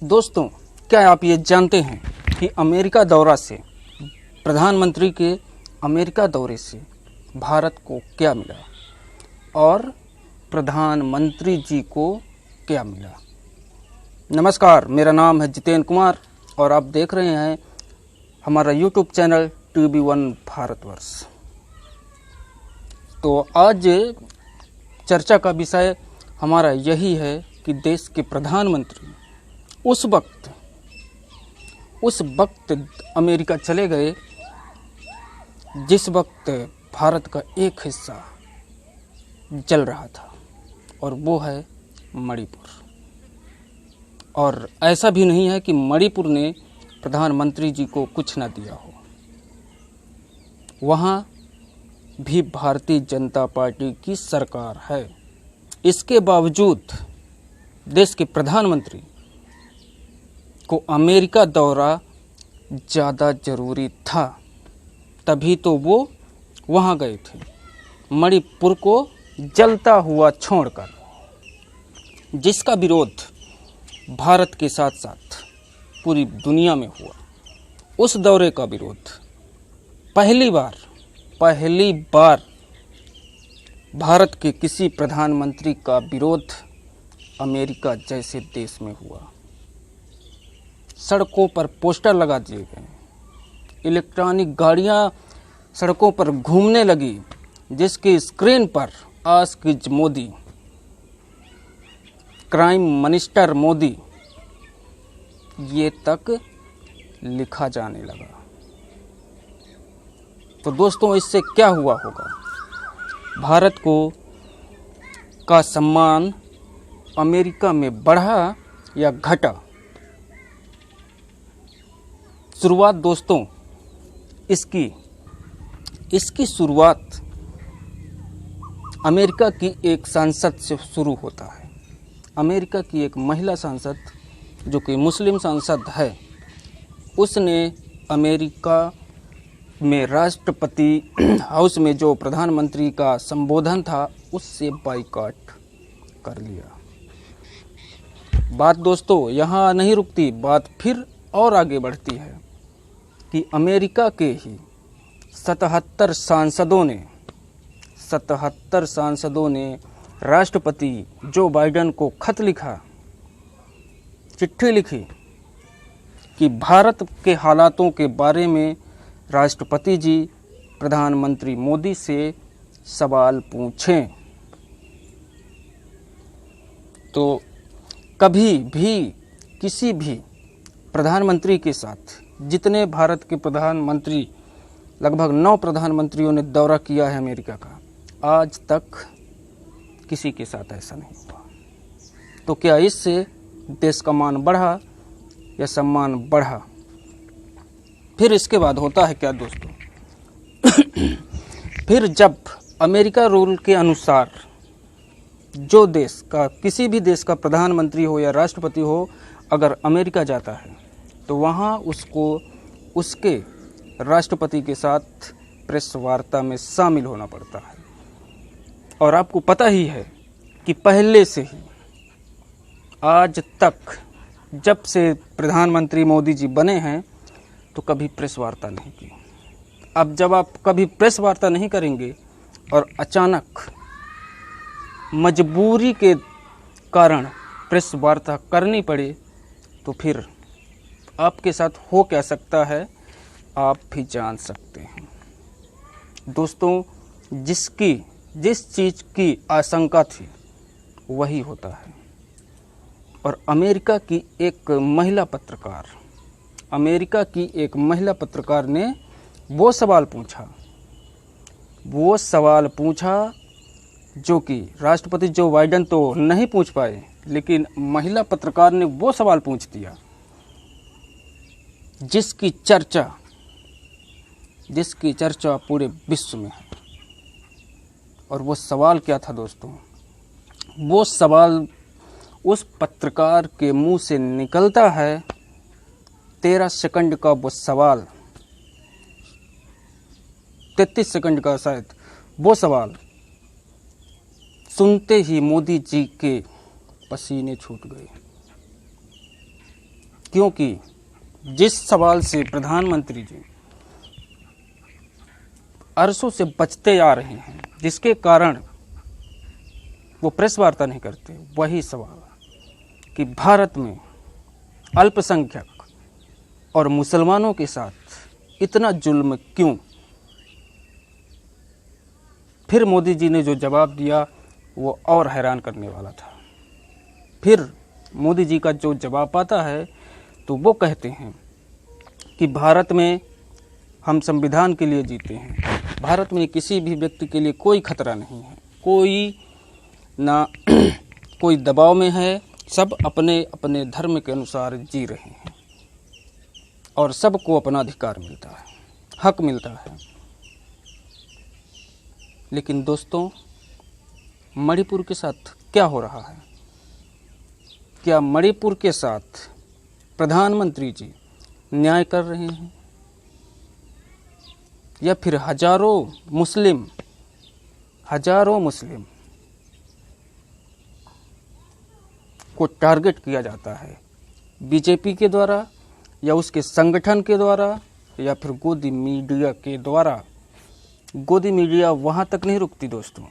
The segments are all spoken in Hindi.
दोस्तों, क्या आप ये जानते हैं कि अमेरिका दौरा से प्रधानमंत्री के अमेरिका दौरे से भारत को क्या मिला और प्रधानमंत्री जी को क्या मिला। नमस्कार, मेरा नाम है जितेंद्र कुमार और आप देख रहे हैं हमारा यूट्यूब चैनल TV1 भारतवर्ष। तो आज चर्चा का विषय हमारा यही है कि देश के प्रधानमंत्री उस वक्त अमेरिका चले गए जिस वक्त भारत का एक हिस्सा जल रहा था और वो है मणिपुर। और ऐसा भी नहीं है कि मणिपुर ने प्रधानमंत्री जी को कुछ न दिया हो, वहाँ भी भारतीय जनता पार्टी की सरकार है। इसके बावजूद देश के प्रधानमंत्री को अमेरिका दौरा ज़्यादा ज़रूरी था, तभी तो वो वहाँ गए थे, मणिपुर को जलता हुआ छोड़कर, जिसका विरोध भारत के साथ साथ पूरी दुनिया में हुआ। उस दौरे का विरोध पहली बार भारत के किसी प्रधानमंत्री का विरोध अमेरिका जैसे देश में हुआ। सड़कों पर पोस्टर लगा दिए गए, इलेक्ट्रॉनिक गाड़ियां सड़कों पर घूमने लगी जिसकी स्क्रीन पर ask is Modi, crime minister Modi ये तक लिखा जाने लगा। तो दोस्तों, इससे क्या हुआ होगा? भारत का सम्मान अमेरिका में बढ़ा या घटा? शुरुआत दोस्तों इसकी शुरुआत अमेरिका की एक सांसद से शुरू होता है। अमेरिका की एक महिला सांसद जो कि मुस्लिम सांसद है, उसने अमेरिका में राष्ट्रपति हाउस में जो प्रधानमंत्री का संबोधन था उससे बाइकआउट कर लिया। बात दोस्तों यहाँ नहीं रुकती, बात फिर और आगे बढ़ती है कि अमेरिका के ही 77 सांसदों ने राष्ट्रपति जो बाइडेन को खत लिखा, चिट्ठी लिखी कि भारत के हालातों के बारे में राष्ट्रपति जी प्रधानमंत्री मोदी से सवाल पूछें। तो कभी भी किसी भी प्रधानमंत्री के साथ, जितने भारत के प्रधानमंत्री, लगभग 9 प्रधानमंत्रियों ने दौरा किया है अमेरिका का, आज तक किसी के साथ ऐसा नहीं हुआ। तो क्या इससे देश का मान बढ़ा या सम्मान बढ़ा? फिर इसके बाद होता है क्या दोस्तों? फिर जब अमेरिका रूल के अनुसार जो देश का, किसी भी देश का प्रधानमंत्री हो या राष्ट्रपति हो, अगर अमेरिका जाता है तो वहाँ उसको उसके राष्ट्रपति के साथ प्रेस वार्ता में शामिल होना पड़ता है। और आपको पता ही है कि पहले से ही आज तक, जब से प्रधानमंत्री मोदी जी बने हैं, तो कभी प्रेस वार्ता नहीं की। अब जब आप कभी प्रेस वार्ता नहीं करेंगे और अचानक मजबूरी के कारण प्रेस वार्ता करनी पड़े, तो फिर आपके साथ हो क्या सकता है आप भी जान सकते हैं। दोस्तों, जिस चीज़ की आशंका थी वही होता है। और अमेरिका की एक महिला पत्रकार ने वो सवाल पूछा जो कि राष्ट्रपति जो बाइडेन तो नहीं पूछ पाए, लेकिन महिला पत्रकार ने वो सवाल पूछ दिया जिसकी चर्चा पूरे विश्व में है। और वो सवाल क्या था दोस्तों? वो सवाल उस पत्रकार के मुंह से निकलता है, 13 सेकंड का वो सवाल, 33 सेकंड का शायद वो सवाल सुनते ही मोदी जी के पसीने छूट गए। क्योंकि जिस सवाल से प्रधानमंत्री जी अरसों से बचते आ रहे हैं, जिसके कारण वो प्रेस वार्ता नहीं करते, वही सवाल कि भारत में अल्पसंख्यक और मुसलमानों के साथ इतना जुल्म क्यों। फिर मोदी जी ने जो जवाब दिया वो और हैरान करने वाला था। फिर मोदी जी का जो जवाब आता है तो वो कहते हैं कि भारत में हम संविधान के लिए जीते हैं, भारत में किसी भी व्यक्ति के लिए कोई खतरा नहीं है, कोई ना कोई दबाव में है, सब अपने अपने धर्म के अनुसार जी रहे हैं और सबको अपना अधिकार मिलता है, हक मिलता है। लेकिन दोस्तों, मणिपुर के साथ क्या हो रहा है? क्या मणिपुर के साथ प्रधानमंत्री जी न्याय कर रहे हैं या फिर हजारों मुस्लिम को टारगेट किया जाता है बीजेपी के द्वारा या उसके संगठन के द्वारा या फिर गोदी मीडिया के द्वारा? गोदी मीडिया वहाँ तक नहीं रुकती दोस्तों,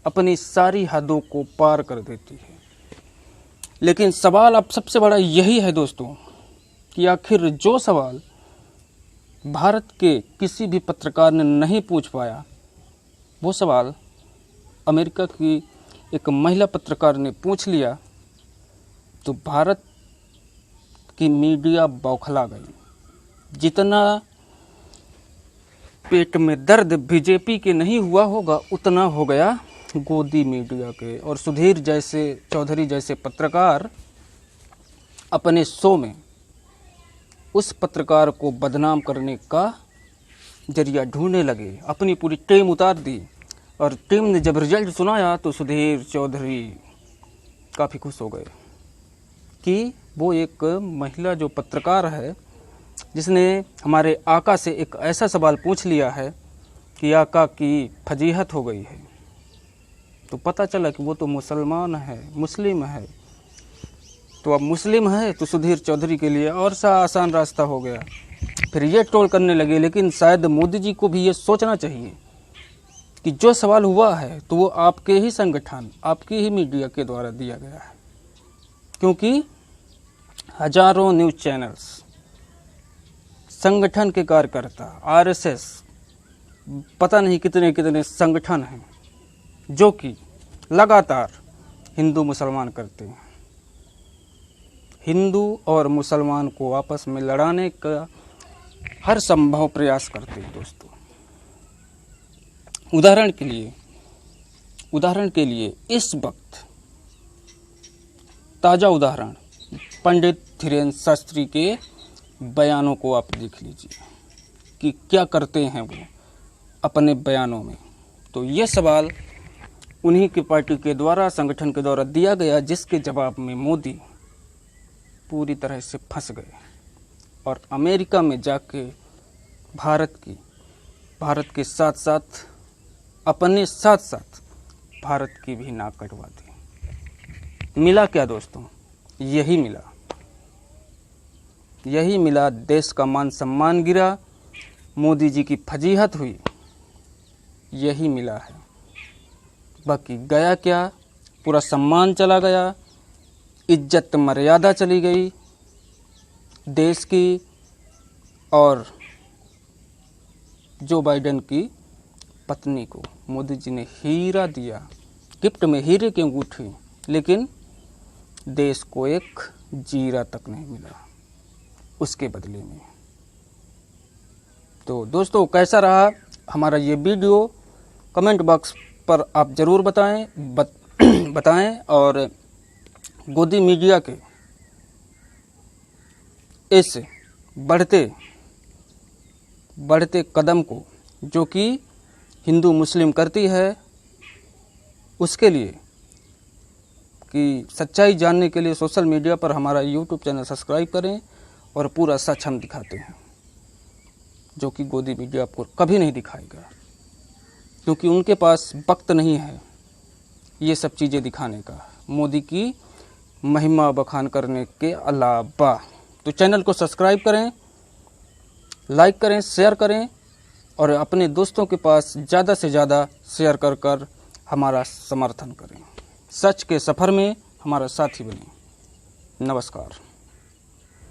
अपनी सारी हदों को पार कर देती है। लेकिन सवाल अब सबसे बड़ा यही है दोस्तों कि आखिर जो सवाल भारत के किसी भी पत्रकार ने नहीं पूछ पाया, वो सवाल अमेरिका की एक महिला पत्रकार ने पूछ लिया तो भारत की मीडिया बौखला गई। जितना पेट में दर्द बीजेपी के नहीं हुआ होगा, उतना हो गया गोदी मीडिया के। और सुधीर चौधरी जैसे पत्रकार अपने शो में उस पत्रकार को बदनाम करने का जरिया ढूंढने लगे, अपनी पूरी टीम उतार दी। और टीम ने जब रिजल्ट सुनाया तो सुधीर चौधरी काफ़ी खुश हो गए कि वो एक महिला जो पत्रकार है, जिसने हमारे आका से एक ऐसा सवाल पूछ लिया है कि आका की फजीहत हो गई है। तो पता चला कि वो तो मुसलमान है, मुस्लिम है। तो अब मुस्लिम है तो सुधीर चौधरी के लिए और सा आसान रास्ता हो गया। फिर ये ट्रोल करने लगे। लेकिन शायद मोदी जी को भी ये सोचना चाहिए कि जो सवाल हुआ है तो वो आपके ही संगठन, आपकी ही मीडिया के द्वारा दिया गया है, क्योंकि हजारों न्यूज़ चैनल्स, संगठन के कार्यकर्ता, आरएसएस, पता नहीं कितने कितने संगठन हैं जो कि लगातार हिंदू मुसलमान करते हैं, हिंदू और मुसलमान को आपस में लड़ाने का हर संभव प्रयास करते हैं दोस्तों। उदाहरण के लिए इस वक्त ताज़ा उदाहरण पंडित धीरेन्द्र शास्त्री के बयानों को आप देख लीजिए कि क्या करते हैं वो अपने बयानों में। तो ये सवाल उन्हीं की पार्टी के द्वारा, संगठन के द्वारा दिया गया, जिसके जवाब में मोदी पूरी तरह से फंस गए और अमेरिका में जाके भारत के साथ साथ अपने साथ साथ भारत की भी नाक कटवा दी। मिला क्या दोस्तों? यही मिला, देश का मान सम्मान गिरा, मोदी जी की फजीहत हुई, यही मिला है। बाकी गया क्या? पूरा सम्मान चला गया, इज्जत मर्यादा चली गई देश की। और जो बाइडेन की पत्नी को मोदी जी ने हीरा दिया, गिफ्ट में हीरे की अंगूठी, लेकिन देश को एक जीरा तक नहीं मिला उसके बदले में। तो दोस्तों, कैसा रहा हमारा ये वीडियो? कमेंट बॉक्स पर आप ज़रूर बताएं और गोदी मीडिया के इस बढ़ते कदम को, जो कि हिंदू मुस्लिम करती है, उसके लिए कि सच्चाई जानने के लिए सोशल मीडिया पर हमारा यूट्यूब चैनल सब्सक्राइब करें और पूरा सच हम दिखाते हैं, जो कि गोदी मीडिया आपको कभी नहीं दिखाएगा, क्योंकि उनके पास वक्त नहीं है ये सब चीज़ें दिखाने का, मोदी की महिमा बखान करने के अलावा। तो चैनल को सब्सक्राइब करें, लाइक करें, शेयर करें और अपने दोस्तों के पास ज़्यादा से ज़्यादा शेयर कर हमारा समर्थन करें। सच के सफ़र में हमारा साथी बने। नमस्कार।